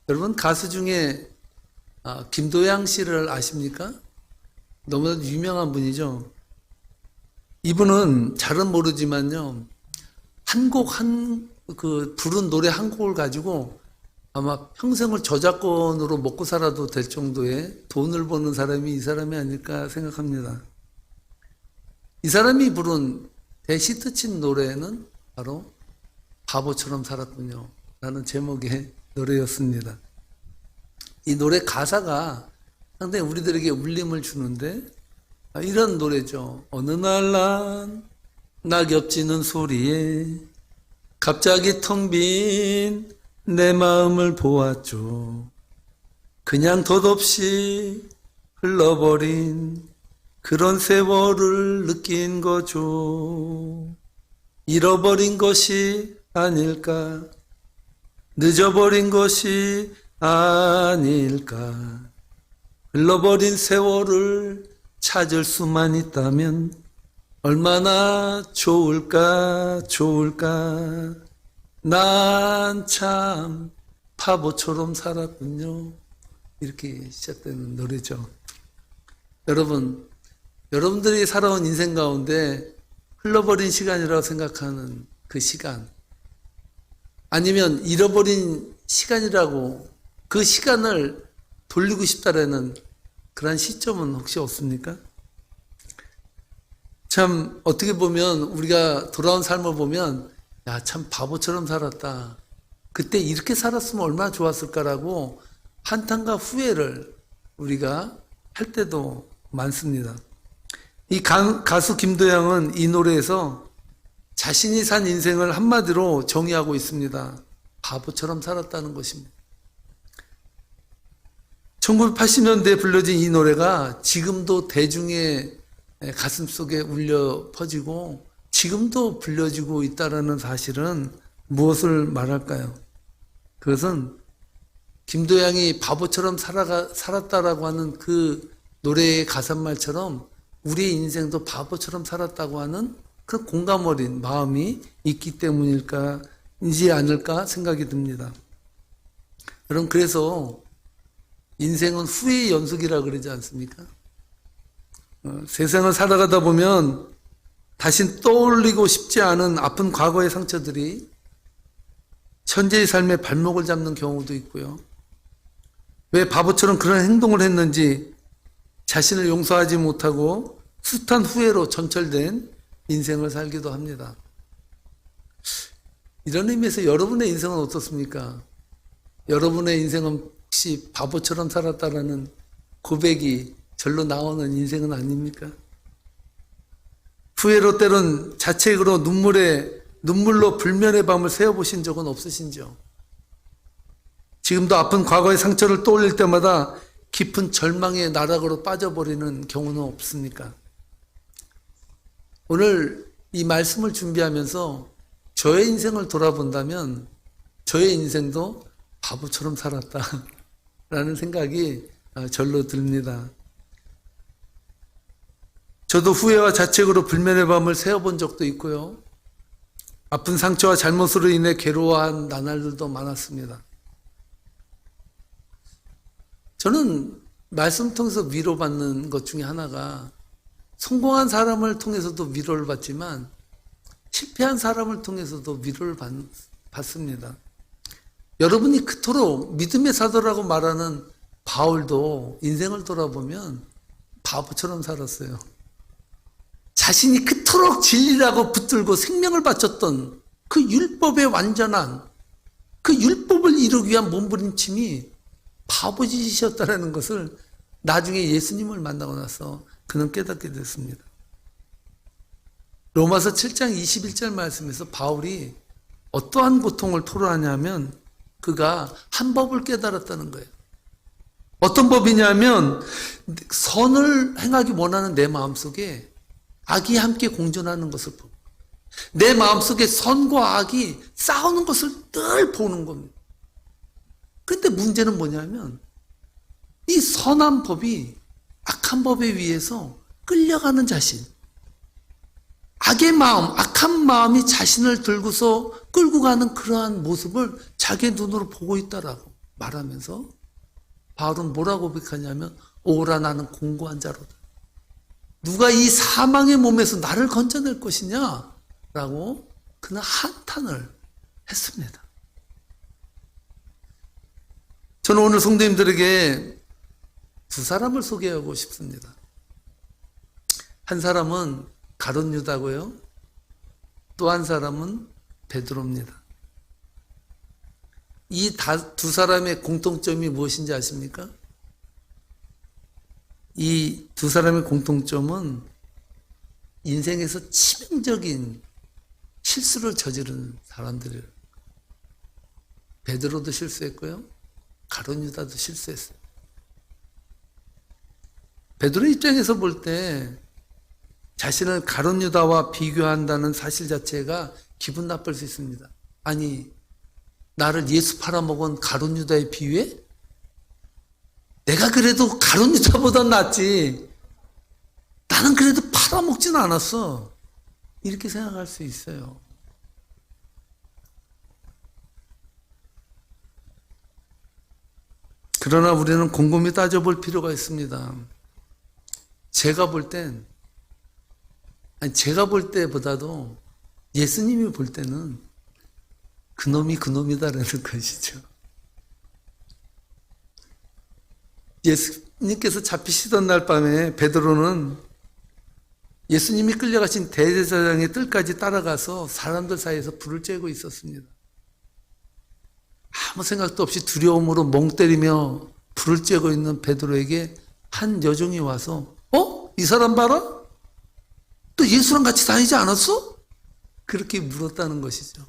여러분 가수 중에 김도양 씨를 아십니까? 너무나 유명한 분이죠. 이분은 잘은 모르지만요. 부른 노래 한 곡을 가지고 아마 평생을 저작권으로 먹고 살아도 될 정도의 돈을 버는 사람이 이 사람이 아닐까 생각합니다. 이 사람이 부른 대히트친 노래는 바로 바보처럼 살았군요 라는 제목의 노래였습니다. 이 노래 가사가 상당히 우리들에게 울림을 주는데 이런 노래죠. 어느 날 난 낙엽 지는 소리에 갑자기 텅 빈 내 마음을 보았죠. 그냥 덧없이 흘러버린 그런 세월을 느낀 거죠. 잃어버린 것이 아닐까, 늦어버린 것이 아닐까. 흘러버린 세월을 찾을 수만 있다면 얼마나 좋을까, 좋을까. 난 참 바보처럼 살았군요. 이렇게 시작되는 노래죠. 여러분, 여러분들이 살아온 인생 가운데 흘러버린 시간이라고 생각하는 그 시간, 아니면 잃어버린 시간이라고 그 시간을 돌리고 싶다라는 그런 시점은 혹시 없습니까? 참 어떻게 보면 우리가 돌아온 삶을 보면 야, 참 바보처럼 살았다. 그때 이렇게 살았으면 얼마나 좋았을까라고 한탄과 후회를 우리가 할 때도 많습니다. 이 가수 김도양은 이 노래에서 자신이 산 인생을 한마디로 정의하고 있습니다. 바보처럼 살았다는 것입니다. 1980년대에 불려진 이 노래가 지금도 대중의 가슴속에 울려 퍼지고 지금도 불려지고 있다는 사실은 무엇을 말할까요? 그것은 김도양이 바보처럼 살았다라고 하는 그 노래의 가사말처럼 우리의 인생도 바보처럼 살았다고 하는 그 공감 어린 마음이 있기 때문일까이지 않을까 생각이 듭니다. 여러분, 그래서 인생은 후회의 연속이라 그러지 않습니까? 세상을 살아가다 보면 다시 떠올리고 싶지 않은 아픈 과거의 상처들이 현재의 삶의 발목을 잡는 경우도 있고요. 왜 바보처럼 그런 행동을 했는지 자신을 용서하지 못하고 숱한 후회로 점철된 인생을 살기도 합니다. 이런 의미에서 여러분의 인생은 어떻습니까? 여러분의 인생은 혹시 바보처럼 살았다라는 고백이 절로 나오는 인생은 아닙니까? 후회로 때론 자책으로 눈물로 불면의 밤을 새워보신 적은 없으신지요? 지금도 아픈 과거의 상처를 떠올릴 때마다 깊은 절망의 나락으로 빠져버리는 경우는 없습니까? 오늘 이 말씀을 준비하면서 저의 인생을 돌아본다면 저의 인생도 바보처럼 살았다라는 생각이 절로 듭니다. 저도 후회와 자책으로 불면의 밤을 새워본 적도 있고요. 아픈 상처와 잘못으로 인해 괴로워한 나날들도 많았습니다. 저는 말씀 통해서 위로받는 것 중에 하나가 성공한 사람을 통해서도 위로를 받지만 실패한 사람을 통해서도 위로를 받습니다. 여러분이 그토록 믿음의 사도라고 말하는 바울도 인생을 돌아보면 바보처럼 살았어요. 자신이 그토록 진리라고 붙들고 생명을 바쳤던 그 율법의 완전한 그 율법을 이루기 위한 몸부림침이 바보짓이었다는 것을 나중에 예수님을 만나고 나서 그는 깨닫게 됐습니다. 로마서 7장 21절 말씀에서 바울이 어떠한 고통을 토로하냐면 그가 한 법을 깨달았다는 거예요. 어떤 법이냐면 선을 행하기 원하는 내 마음속에 악이 함께 공존하는 것을 보고 내 마음속에 선과 악이 싸우는 것을 늘 보는 겁니다. 그런데 문제는 뭐냐면 이 선한 법이 악한 법에 의해서 끌려가는 자신, 악의 마음, 악한 마음이 자신을 들고서 끌고 가는 그러한 모습을 자기의 눈으로 보고 있다라고. 말하면서 바울은 뭐라고 고백하냐면 오라 나는 공고한 자로다. 누가 이 사망의 몸에서 나를 건져낼 것이냐? 라고 그는 한탄을 했습니다. 저는 오늘 성도님들에게 두 사람을 소개하고 싶습니다. 한 사람은 가룟 유다고요. 또 한 사람은 베드로입니다. 이 두 사람의 공통점이 무엇인지 아십니까? 이 두 사람의 공통점은 인생에서 치명적인 실수를 저지른 사람들이에요. 베드로도 실수했고요. 가룟 유다도 실수했어요. 베드로 입장에서 볼 때 자신을 가룟 유다와 비교한다는 사실 자체가 기분 나쁠 수 있습니다. 아니, 나를 예수 팔아먹은 가룟 유다에 비유해? 내가 그래도 가룟 유다보다 낫지. 나는 그래도 팔아먹진 않았어. 이렇게 생각할 수 있어요. 그러나 우리는 곰곰이 따져볼 필요가 있습니다. 제가 볼 때보다도 예수님이 볼 때는 그놈이 그놈이다라는 것이죠. 예수님께서 잡히시던 날 밤에 베드로는 예수님이 끌려가신 대제사장의 뜰까지 따라가서 사람들 사이에서 불을 쬐고 있었습니다. 아무 생각도 없이 두려움으로 멍 때리며 불을 쬐고 있는 베드로에게 한 여종이 와서 이 사람 봐라? 또 예수랑 같이 다니지 않았어? 그렇게 물었다는 것이죠.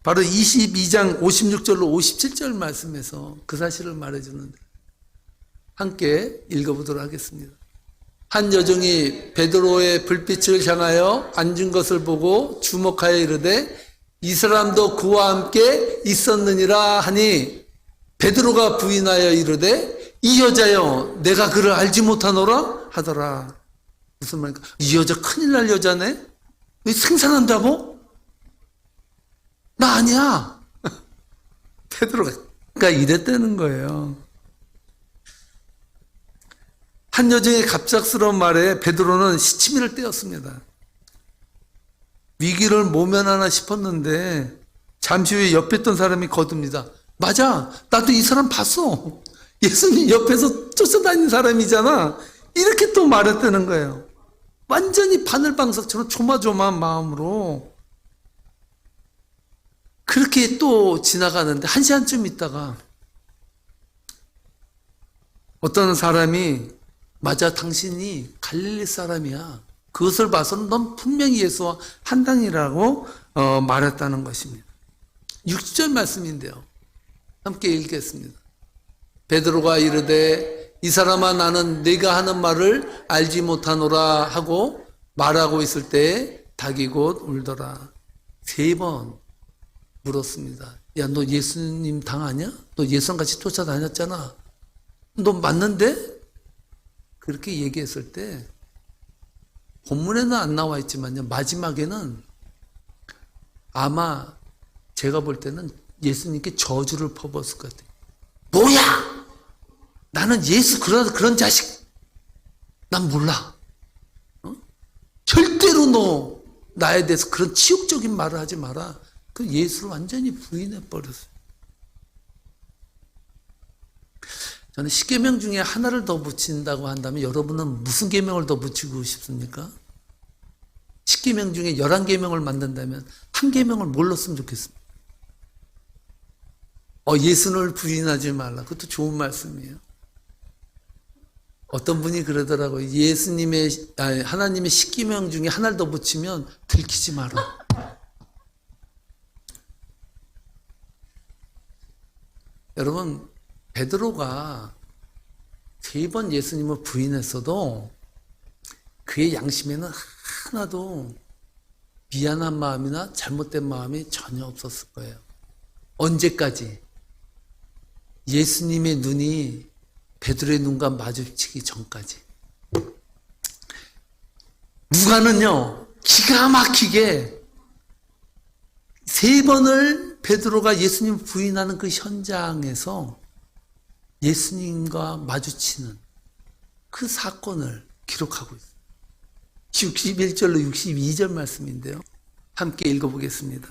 바로 22장 56절로 57절 말씀에서 그 사실을 말해주는데 함께 읽어보도록 하겠습니다. 한 여종이 베드로의 불빛을 향하여 앉은 것을 보고 주목하여 이르되 이 사람도 그와 함께 있었느니라 하니 베드로가 부인하여 이르되 이 여자여 내가 그를 알지 못하노라 하더라. 무슨 말입니까? 이 여자 큰일 날 여자네? 생산한다고? 나 아니야. 베드로가 이랬다는 거예요. 한 여종의 갑작스러운 말에 베드로는 시치미를 떼었습니다. 위기를 모면하나 싶었는데 잠시 후에 옆에 있던 사람이 거듭니다. 맞아, 나도 이 사람 봤어. 예수님 옆에서 쫓아다니는 사람이잖아. 이렇게 또 말했다는 거예요. 완전히 바늘방석처럼 조마조마한 마음으로 그렇게 또 지나가는데 한 시간쯤 있다가 어떤 사람이 맞아, 당신이 갈릴리 사람이야. 그것을 봐서는 넌 분명히 예수와 한당이라고 말했다는 것입니다. 60절 말씀인데요. 함께 읽겠습니다. 베드로가 이르되 이 사람아 나는 네가 하는 말을 알지 못하노라 하고 말하고 있을 때 닭이 곧 울더라. 3번 물었습니다. 야, 너 예수님 당 아니야? 너 예수랑 같이 쫓아다녔잖아. 너 맞는데? 그렇게 얘기했을 때 본문에는 안 나와 있지만요. 마지막에는 아마 제가 볼 때는 예수님께 저주를 퍼붓을 것 같아요. 뭐야! 나는 예수 그런 자식 난 몰라. 절대로 너 나에 대해서 그런 치욕적인 말을 하지 마라. 그 예수를 완전히 부인해 버렸어요. 저는 10계명 중에 하나를 더 붙인다고 한다면 여러분은 무슨 계명을 더 붙이고 싶습니까? 10계명 중에 11계명을 만든다면 한 계명을 뭘 넣었으면 좋겠습니까? 예수를 부인하지 말라. 그것도 좋은 말씀이에요. 어떤 분이 그러더라고요. 하나님의 10계명 중에 하나를 더 붙이면 들키지 마라. 여러분, 베드로가 3번 예수님을 부인했어도 그의 양심에는 하나도 미안한 마음이나 잘못된 마음이 전혀 없었을 거예요. 언제까지? 예수님의 눈이 베드로의 눈과 마주치기 전까지. 누가는요, 기가 막히게 3번을 베드로가 예수님 부인하는 그 현장에서 예수님과 마주치는 그 사건을 기록하고 있습니다. 61절로 62절 말씀인데요. 함께 읽어보겠습니다.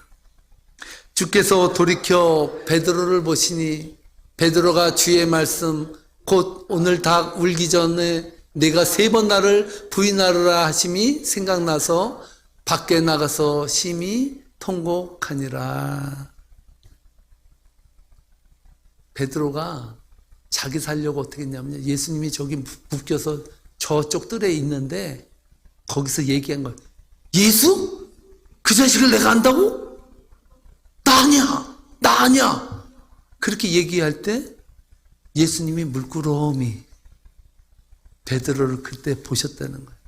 주께서 돌이켜 베드로를 보시니 베드로가 주의 말씀 곧 오늘 닭 울기 전에 내가 3번 나를 부인하리라 하심이 생각나서 밖에 나가서 심히 통곡하니라. 베드로가 자기 살려고 어떻게 했냐면 예수님이 저기 묶여서 저쪽 뜰에 있는데 거기서 얘기한 거예요. 예수? 그 자식을 내가 안다고? 나 아니야. 나 아니야. 그렇게 얘기할 때 예수님이 물끄러미 베드로를 그때 보셨다는 거예요.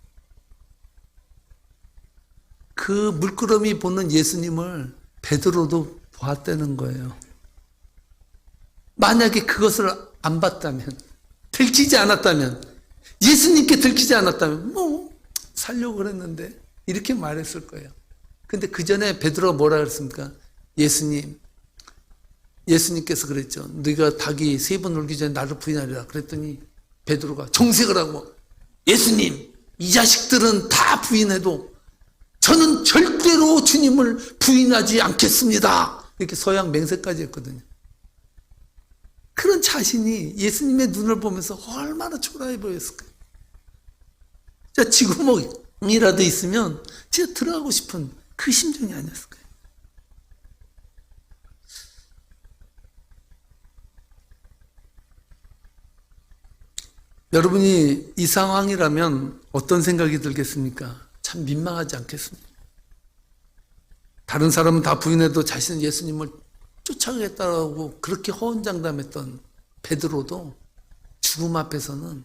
그 물끄러미 보는 예수님을 베드로도 보았다는 거예요. 만약에 그것을 안 봤다면, 들키지 않았다면, 예수님께 들키지 않았다면 살려고 그랬는데 이렇게 말했을 거예요. 근데 그 전에 베드로가 뭐라 그랬습니까? 예수님께서 그랬죠. 네가 닭이 3번 울기 전에 나를 부인하리라. 그랬더니 베드로가 정색을 하고 예수님, 이 자식들은 다 부인해도 저는 절대로 주님을 부인하지 않겠습니다. 이렇게 서양 맹세까지 했거든요. 그런 자신이 예수님의 눈을 보면서 얼마나 초라해 보였을까요? 자, 쥐구멍이라도 있으면 진짜 들어가고 싶은 그 심정이 아니었을까요? 여러분이 이 상황이라면 어떤 생각이 들겠습니까? 참 민망하지 않겠습니까? 다른 사람은 다 부인해도 자신은 예수님을 쫓아가겠다고 그렇게 허언장담했던 베드로도 죽음 앞에서는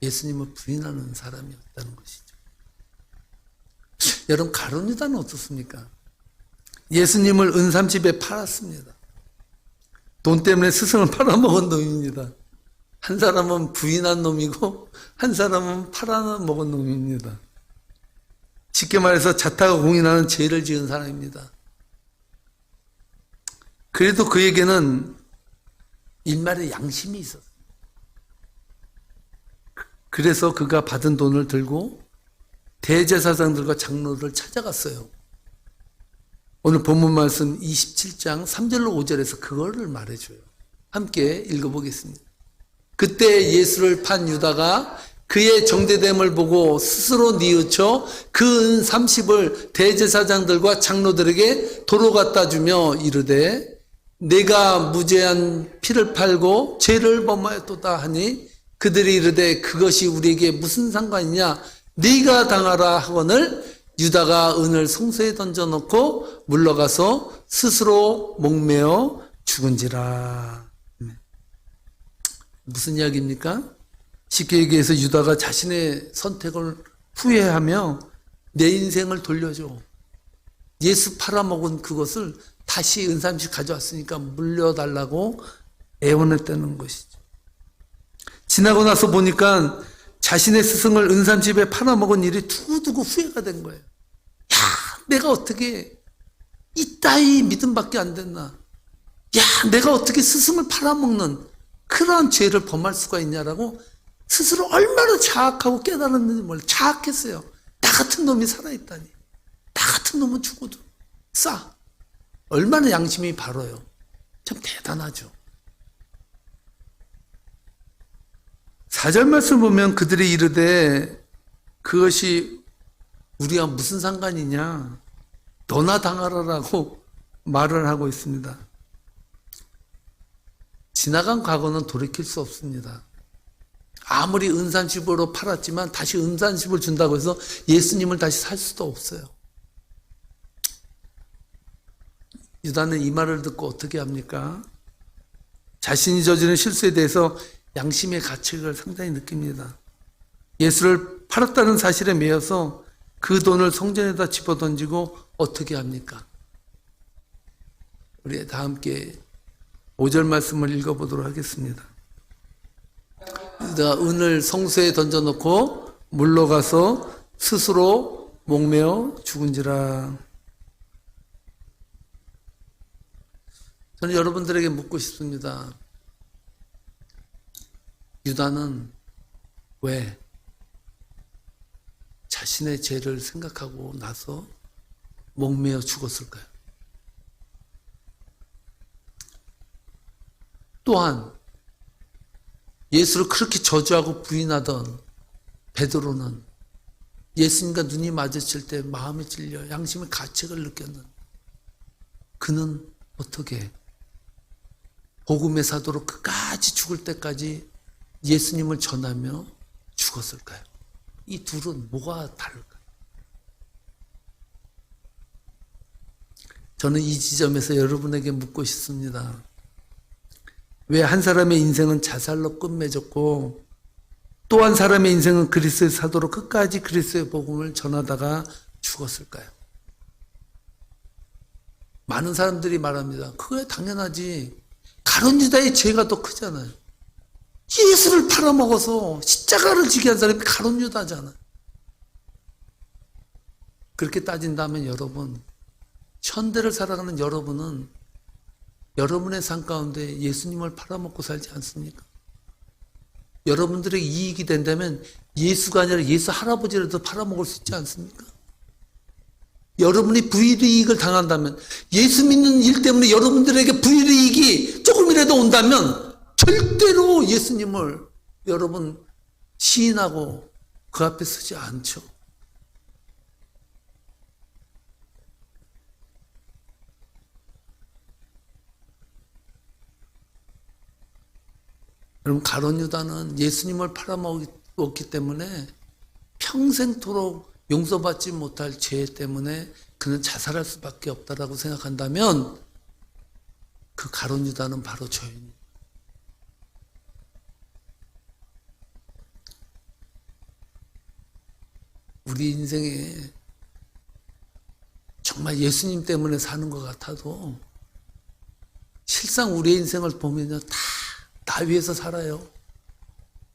예수님을 부인하는 사람이었다는 것이죠. 여러분, 가룟 유다는 어떻습니까? 예수님을 은삼집에 팔았습니다. 돈 때문에 스승을 팔아먹은 놈입니다. 한 사람은 부인한 놈이고 한 사람은 팔아먹은 놈입니다. 쉽게 말해서 자타가 공인하는 죄를 지은 사람입니다. 그래도 그에게는 일말의 양심이 있었어요. 그래서 그가 받은 돈을 들고 대제사장들과 장로를 찾아갔어요. 오늘 본문 말씀 27장 3절로 5절에서 그거를 말해줘요. 함께 읽어보겠습니다. 그때 예수를 판 유다가 그의 정죄됨을 보고 스스로 뉘우쳐 그 은 30을 대제사장들과 장로들에게 도로 갖다 주며 이르되 내가 무죄한 피를 팔고 죄를 범하였도다 하니 그들이 이르되 그것이 우리에게 무슨 상관이냐 네가 당하라 하거늘 유다가 은을 성소에 던져놓고 물러가서 스스로 목매어 죽은지라. 무슨 이야기입니까? 쉽게 얘기해서 유다가 자신의 선택을 후회하며 내 인생을 돌려줘. 예수 팔아먹은 그것을 다시 은삼십 가져왔으니까 물려달라고 애원했다는 것이죠. 지나고 나서 보니까 자신의 스승을 은삼십에 팔아먹은 일이 두고두고 후회가 된 거예요. 야, 내가 어떻게 이따위 믿음밖에 안 됐나? 야, 내가 어떻게 스승을 팔아먹는 그러한 죄를 범할 수가 있냐라고 스스로 얼마나 자학하고 깨달았는지 몰라요. 자학했어요. 나 같은 놈이 살아있다니. 나 같은 놈은 죽어도 싸. 얼마나 양심이 바로요. 참 대단하죠. 4절 말씀 보면 그들이 이르되 그것이 우리가 무슨 상관이냐. 너나 당하라라고 말을 하고 있습니다. 지나간 과거는 돌이킬 수 없습니다. 아무리 은산십으로 팔았지만 다시 은산십을 준다고 해서 예수님을 다시 살 수도 없어요. 유다는 이 말을 듣고 어떻게 합니까? 자신이 저지른 실수에 대해서 양심의 가책을 상당히 느낍니다. 예수를 팔았다는 사실에 매여서 그 돈을 성전에다 집어던지고 어떻게 합니까? 우리 다 함께 5절 말씀을 읽어보도록 하겠습니다. 유다가 은을 성소에 던져놓고 물러가서 스스로 목매어 죽은지라. 저는 여러분들에게 묻고 싶습니다. 유다는 왜 자신의 죄를 생각하고 나서 목매어 죽었을까요? 또한 예수를 그렇게 저주하고 부인하던 베드로는 예수님과 눈이 마주칠 때 마음이 찔려 양심의 가책을 느꼈는 그는 어떻게 복음의 사도로 끝까지 죽을 때까지 예수님을 전하며 죽었을까요? 이 둘은 뭐가 다를까요? 저는 이 지점에서 여러분에게 묻고 싶습니다. 왜 한 사람의 인생은 자살로 끝맺었고 또 한 사람의 인생은 그리스도의 사도로 끝까지 그리스도의 복음을 전하다가 죽었을까요? 많은 사람들이 말합니다. 그거야 당연하지. 가룟 유다의 죄가 더 크잖아요. 예수를 팔아먹어서 십자가를 지게 한 사람이 가룟 유다잖아요. 그렇게 따진다면 여러분, 현대를 살아가는 여러분은 여러분의 삶 가운데 예수님을 팔아먹고 살지 않습니까? 여러분들에게 이익이 된다면 예수가 아니라 예수 할아버지라도 팔아먹을 수 있지 않습니까? 여러분이 불이익을 당한다면 예수 믿는 일 때문에 여러분들에게 불이익이 조금이라도 온다면 절대로 예수님을 여러분 시인하고 그 앞에 서지 않죠. 여러분 가룟 유다는 예수님을 팔아먹었기 때문에 평생토록 용서받지 못할 죄 때문에 그는 자살할 수밖에 없다라고 생각한다면 그 가룟 유다는 바로 저입니다. 우리 인생에 정말 예수님 때문에 사는 것 같아도 실상 우리의 인생을 보면요 다 나 위해서 살아요.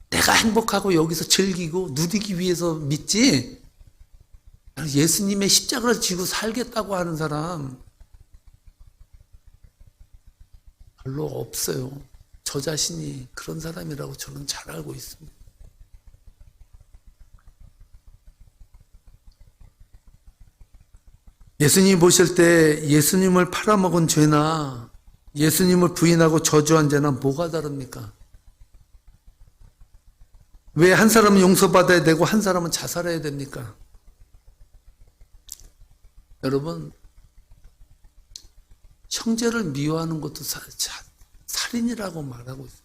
내가 행복하고 여기서 즐기고 누리기 위해서 믿지 예수님의 십자가를 지고 살겠다고 하는 사람 별로 없어요. 저 자신이 그런 사람이라고 저는 잘 알고 있습니다. 예수님 보실 때 예수님을 팔아먹은 죄나 예수님을 부인하고 저주한 죄는 뭐가 다릅니까? 왜 한 사람은 용서받아야 되고 한 사람은 자살해야 됩니까? 여러분, 형제를 미워하는 것도 살인이라고 말하고 있어요.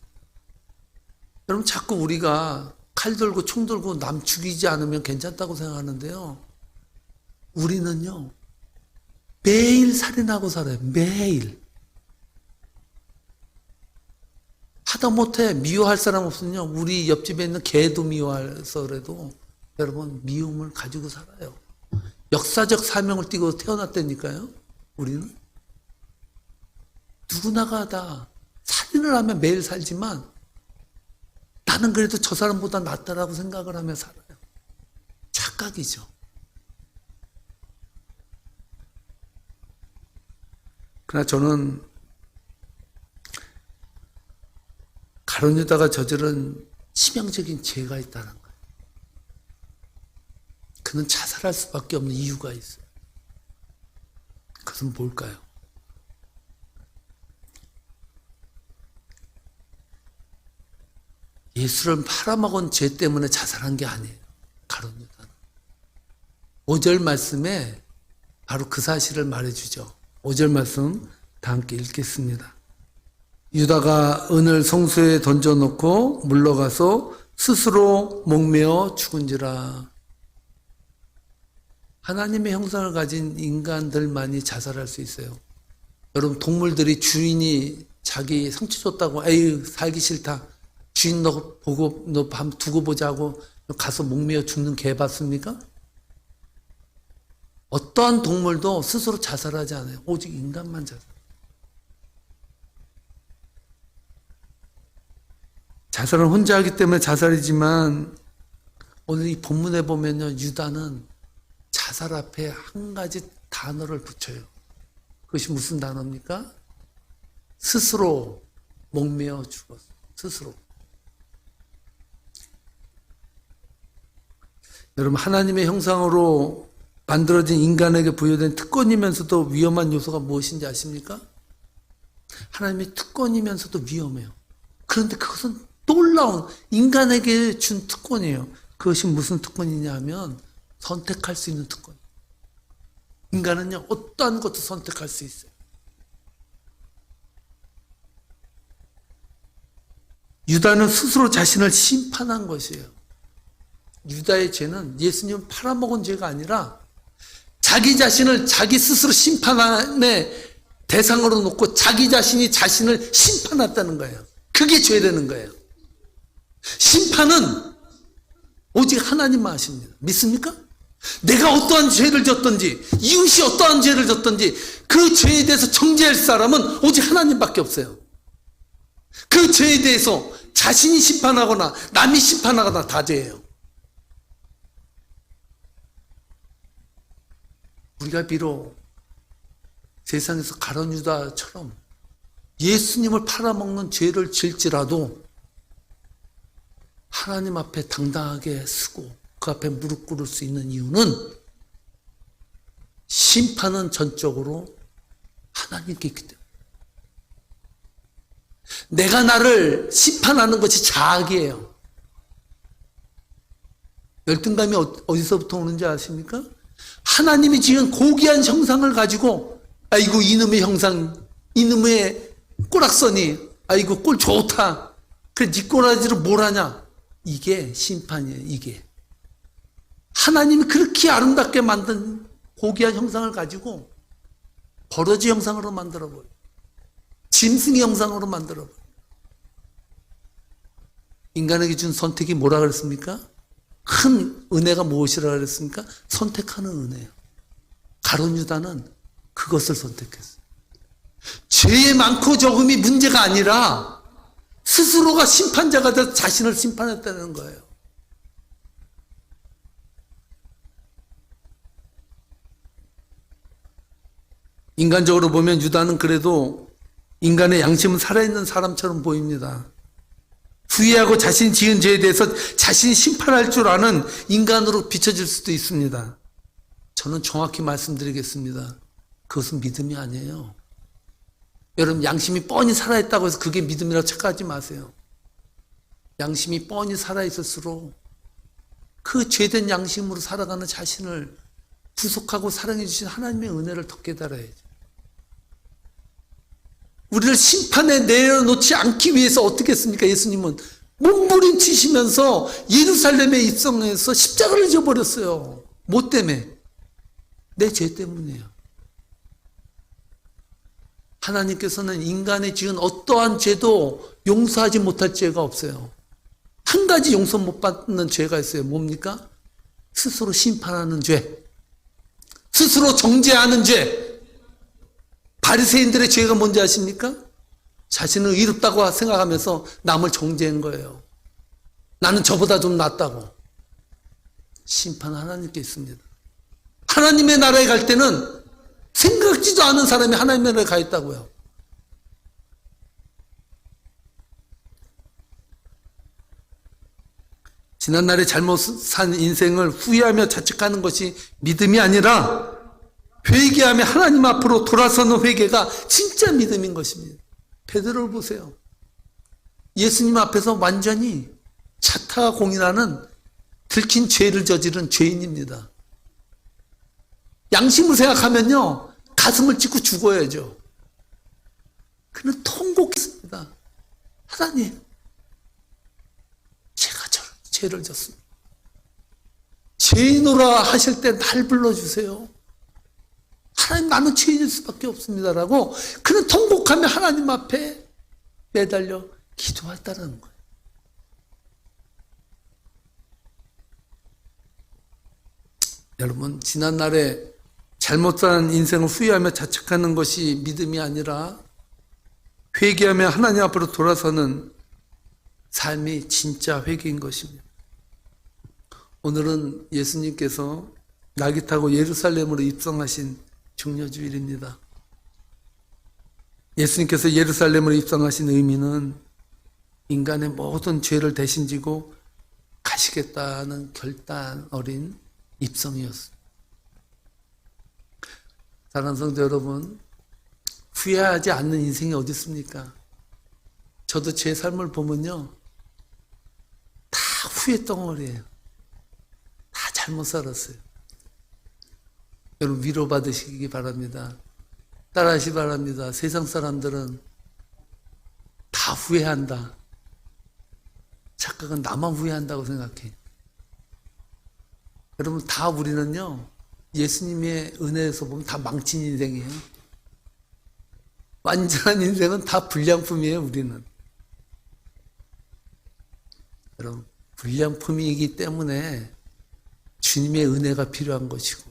여러분, 자꾸 우리가 칼 들고 총 들고 남 죽이지 않으면 괜찮다고 생각하는데요. 우리는요, 매일 살인하고 살아요. 매일. 하다못해 미워할 사람 없으면요. 우리 옆집에 있는 개도 미워해서라도 여러분 미움을 가지고 살아요. 역사적 사명을 띠고 태어났다니까요. 우리는. 누구나가 다 살인을 하면 매일 살지만 나는 그래도 저 사람보다 낫다라고 생각을 하며 살아요. 착각이죠. 그러나 저는 가룟 유다가 저지른 치명적인 죄가 있다는 거예요. 그는 자살할 수밖에 없는 이유가 있어요. 그것은 뭘까요? 예수를 팔아먹은 죄 때문에 자살한 게 아니에요. 가룟 유다는. 5절 말씀에 바로 그 사실을 말해주죠. 5절 말씀 다 함께 읽겠습니다. 유다가 은을 성소에 던져놓고 물러가서 스스로 목매어 죽은지라. 하나님의 형상을 가진 인간들만이 자살할 수 있어요. 여러분 동물들이 주인이 자기 상처 줬다고 에이 살기 싫다. 주인 너 보고 너 밤 두고 보자고 가서 목매어 죽는 개 봤습니까? 어떠한 동물도 스스로 자살하지 않아요. 오직 인간만 자살. 자살은 혼자 하기 때문에 자살이지만 오늘 이 본문에 보면요. 유다는 자살 앞에 한 가지 단어를 붙여요. 그것이 무슨 단어입니까? 스스로 목매어 죽었어. 스스로. 여러분, 하나님의 형상으로 만들어진 인간에게 부여된 특권이면서도 위험한 요소가 무엇인지 아십니까? 하나님의 특권이면서도 위험해요. 그런데 그것은 놀라운 인간에게 준 특권이에요. 그것이 무슨 특권이냐 하면 선택할 수 있는 특권. 인간은요, 어떠한 것도 선택할 수 있어요. 유다는 스스로 자신을 심판한 것이에요. 유다의 죄는 예수님을 팔아먹은 죄가 아니라 자기 자신을 자기 스스로 심판의 대상으로 놓고 자기 자신이 자신을 심판했다는 거예요. 그게 죄되는 거예요. 심판은 오직 하나님만 하십니다. 믿습니까? 내가 어떠한 죄를 졌든지 이웃이 어떠한 죄를 졌든지 그 죄에 대해서 정죄할 사람은 오직 하나님밖에 없어요. 그 죄에 대해서 자신이 심판하거나 남이 심판하거나 다 죄예요. 우리가 비록 세상에서 가룟 유다처럼 예수님을 팔아먹는 죄를 질지라도 하나님 앞에 당당하게 서고 그 앞에 무릎 꿇을 수 있는 이유는 심판은 전적으로 하나님께 있기 때문에. 내가 나를 심판하는 것이 자학이에요. 열등감이 어디서부터 오는지 아십니까? 하나님이 지은 고귀한 형상을 가지고 아이고 이놈의 형상, 이놈의 꼬락서니 아이고 꼴 좋다. 그래 네 꼬라지로 뭘 하냐. 이게 심판이에요. 이게 하나님이 그렇게 아름답게 만든 고귀한 형상을 가지고 버러지 형상으로 만들어버려. 짐승의 형상으로 만들어버려. 인간에게 준 선택이 뭐라 그랬습니까? 큰 은혜가 무엇이라 그랬습니까? 선택하는 은혜예요. 가룟 유다는 그것을 선택했어요. 죄의 많고 적음이 문제가 아니라 스스로가 심판자가 돼서 자신을 심판했다는 거예요. 인간적으로 보면 유다는 그래도 인간의 양심은 살아있는 사람처럼 보입니다. 후회하고 자신이 지은 죄에 대해서 자신이 심판할 줄 아는 인간으로 비춰질 수도 있습니다. 저는 정확히 말씀드리겠습니다. 그것은 믿음이 아니에요. 여러분, 양심이 뻔히 살아있다고 해서 그게 믿음이라고 착각하지 마세요. 양심이 뻔히 살아있을수록 그 죄된 양심으로 살아가는 자신을 구속하고 사랑해 주신 하나님의 은혜를 더 깨달아야죠. 우리를 심판에 내려놓지 않기 위해서 어떻게 했습니까? 예수님은 몸부림치시면서 예루살렘에 입성해서 십자가를 져버렸어요. 뭐 때문에? 내 죄 때문이에요. 하나님께서는 인간의 지은 어떠한 죄도 용서하지 못할 죄가 없어요. 한 가지 용서 못 받는 죄가 있어요. 뭡니까? 스스로 심판하는 죄. 스스로 정죄하는 죄. 바리새인들의 죄가 뭔지 아십니까? 자신은 의롭다고 생각하면서 남을 정죄한 거예요. 나는 저보다 좀 낫다고. 심판은 하나님께 있습니다. 하나님의 나라에 갈 때는 생각지도 않은 사람이 하나님의 나라에 가 있다고요. 지난날에 잘못 산 인생을 후회하며 자책하는 것이 믿음이 아니라 회개하며 하나님 앞으로 돌아서는 회개가 진짜 믿음인 것입니다. 베드로를 보세요. 예수님 앞에서 완전히 자타가 공인하는 들킨 죄를 저지른 죄인입니다. 양심을 생각하면요, 가슴을 찢고 죽어야죠. 그는 통곡했습니다. 하나님, 제가 죄를 졌습니다. 죄인으로 하실 때 날 불러주세요. 하나님, 나는 죄인일 수밖에 없습니다라고 그는 통곡하며 하나님 앞에 매달려 기도했다는 거예요. 여러분, 지난날에 잘못 산 인생을 후회하며 자책하는 것이 믿음이 아니라 회개하며 하나님 앞으로 돌아서는 삶이 진짜 회개인 것입니다. 오늘은 예수님께서 낙이 타고 예루살렘으로 입성하신 증려주일입니다. 예수님께서 예루살렘으로 입성하신 의미는 인간의 모든 죄를 대신 지고 가시겠다는 결단 어린 입성이었습니다. 사랑하는 성도 여러분, 후회하지 않는 인생이 어디 있습니까? 저도 제 삶을 보면요, 다 후회 덩어리예요. 다 잘못 살았어요. 여러분 위로받으시기 바랍니다. 따라하시 바랍니다. 세상 사람들은 다 후회한다. 착각은 나만 후회한다고 생각해. 여러분 다 우리는요, 예수님의 은혜에서 보면 다 망친 인생이에요. 완전한 인생은 다 불량품이에요, 우리는. 여러분, 불량품이기 때문에 주님의 은혜가 필요한 것이고,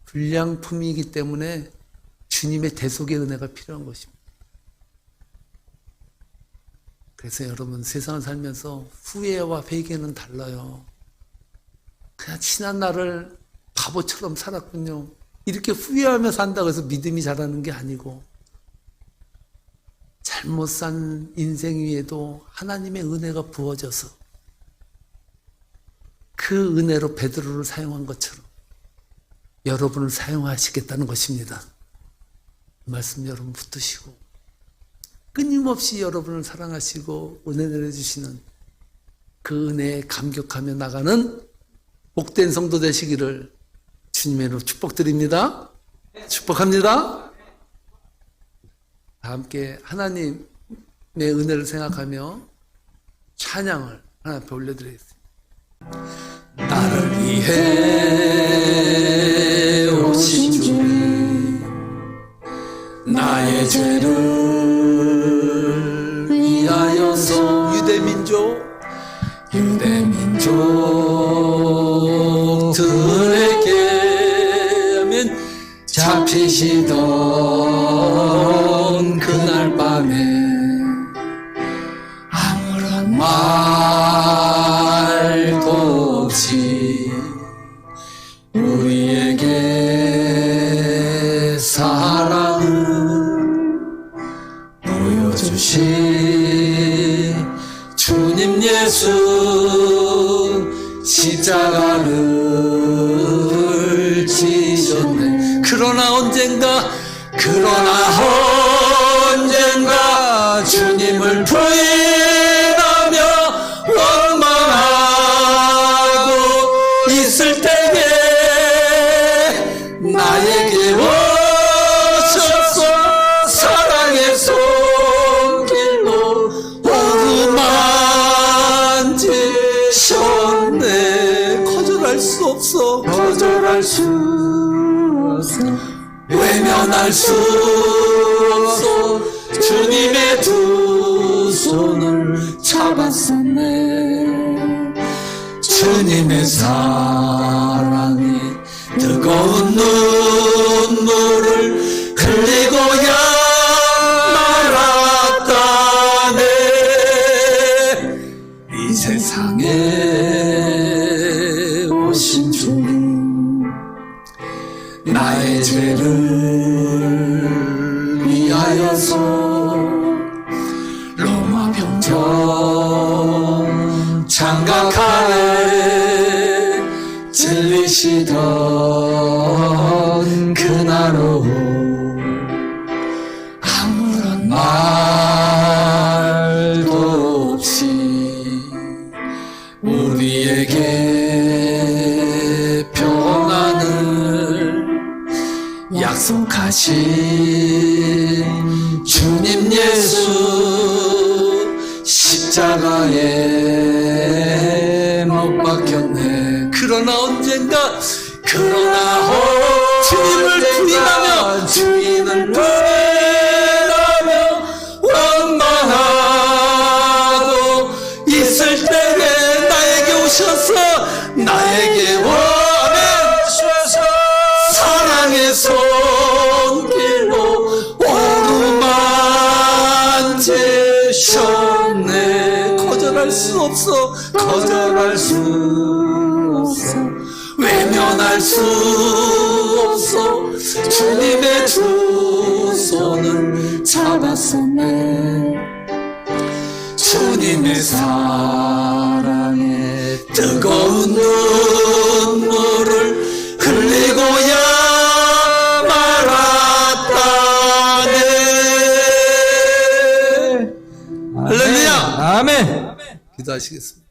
불량품이기 때문에 주님의 대속의 은혜가 필요한 것입니다. 그래서 여러분, 세상을 살면서 후회와 회개는 달라요. 그냥 지난 날을 바보처럼 살았군요. 이렇게 후회하며 산다고 해서 믿음이 자라는 게 아니고, 잘못 산 인생 위에도 하나님의 은혜가 부어져서 그 은혜로 베드로를 사용한 것처럼 여러분을 사용하시겠다는 것입니다. 그 말씀 여러분 붙드시고, 끊임없이 여러분을 사랑하시고 은혜 내려주시는 그 은혜에 감격하며 나가는 복된 성도 되시기를 주님의 이름으로 축복드립니다. 축복합니다. 다 함께 하나님의 은혜를 생각하며 찬양을 하나님 앞에 올려드리겠습니다. 나를 위해 오신 주님, 나의 죄를 위하여서 유대민족들에게 아멘 잡히시던 그날 밤에 아무런 말도 없이 우리에게 사랑을 보여주신 주님 예수 십자가를 지셨네. 그러나 언젠가 주님을 부인하며 원망하고 있을 때에 나에게 오셔서 사랑의 손길로 어루만지셨네. 거절할 수 없어. 외면할 수 없어. 주님의 두 손을 잡았었네. 주님의 사랑이 뜨거운 눈물을 흘리고야 말았다네. 이 세상에 오신 주님, 나의 죄를 위하여서 로마 병정 장각하에 찔리시던 그날 오후 아무런 말도 없이 우리에게 평안을 약속하신 주님 예수 십자가에 못 박혔네. 그러나 언젠가 주님을 부인하며 원망하고 있을 때에 나에게 오셔서 사랑의 손길로 오르만지셨네. 거절할 수 없어. 외면할 수 없어. 주님의 두 손을 잡았었네. 주님의 사랑에 뜨거운 눈물을 흘리고야 말았다네. 할렐루야. 아멘. 기도하시겠습니다.